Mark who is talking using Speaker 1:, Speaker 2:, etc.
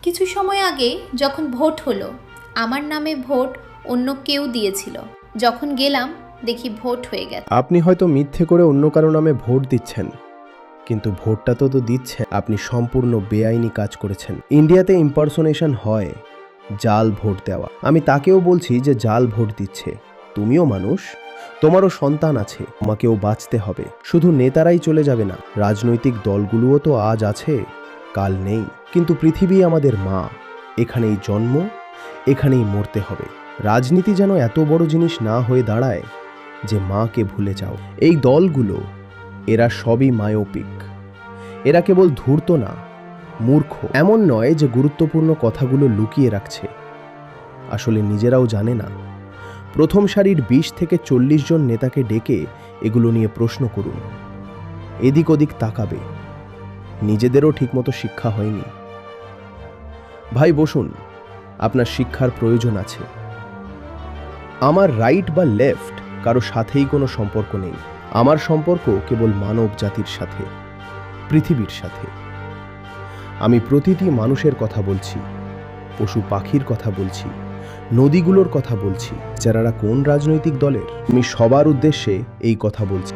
Speaker 1: কিছু সময় আগে যখন ভোট হলো, আমার নামে ভোট অন্য কেউ দিয়েছিল। যখন গেলাম দেখি ভোট হয়ে গেছে।
Speaker 2: আপনি হয়তো মিথ্যে করে অন্য কারো নামে ভোট দিচ্ছেন, কিন্তু ভোটটা তো দিচ্ছেন। আপনি সম্পূর্ণ বেআইনি কাজ করেছেন। ইন্ডিয়াতে ইম্পারসোনেশন হয়, জাল ভোট দেওয়া। আমি তাকেও বলছি যে জাল ভোট দিচ্ছে। তুমিও মানুষ, তোমারও সন্তান আছে, তোমাকেও বাঁচতে হবে। শুধু নেতারাই চলে যাবে না, রাজনৈতিক দলগুলোও তো আজ আছে, কাল নেই। কিন্তু পৃথিবী আমাদের মা, এখানেই জন্ম, এখানেই মরতে হবে। রাজনীতি যেন এত বড় জিনিস না হয়ে দাঁড়ায় যে মাকে ভুলে যাও। এই দলগুলো, এরা সবই মায়োপিক। এরা কেবল ধূর্ত না, মূর্খ। এমন নয় যে গুরুত্বপূর্ণ কথাগুলো লুকিয়ে রাখছে, আসলে নিজেরাও জানে না। প্রথম সারির 20 থেকে 40 জন নেতাকে ডেকে এগুলো নিয়ে প্রশ্ন করুন। এদিক ওদিক তাকাবে, নিজেদেরও ঠিকমতো শিক্ষা হয়নি। ভাই বসুন, আপনার শিক্ষার প্রয়োজন আছে। আমার রাইট বা লেফট কারো সাথেই কোনো সম্পর্ক নেই। আমার সম্পর্ক কেবল মানব জাতির সাথে, পৃথিবীর সাথে। আমি প্রতিটি মানুষের কথা বলছি, পশু পাখির কথা বলছি, নদীগুলোর কথা বলছি। যারা কোন রাজনৈতিক দলের, আমি সবার উদ্দেশ্যে এই কথা বলছি।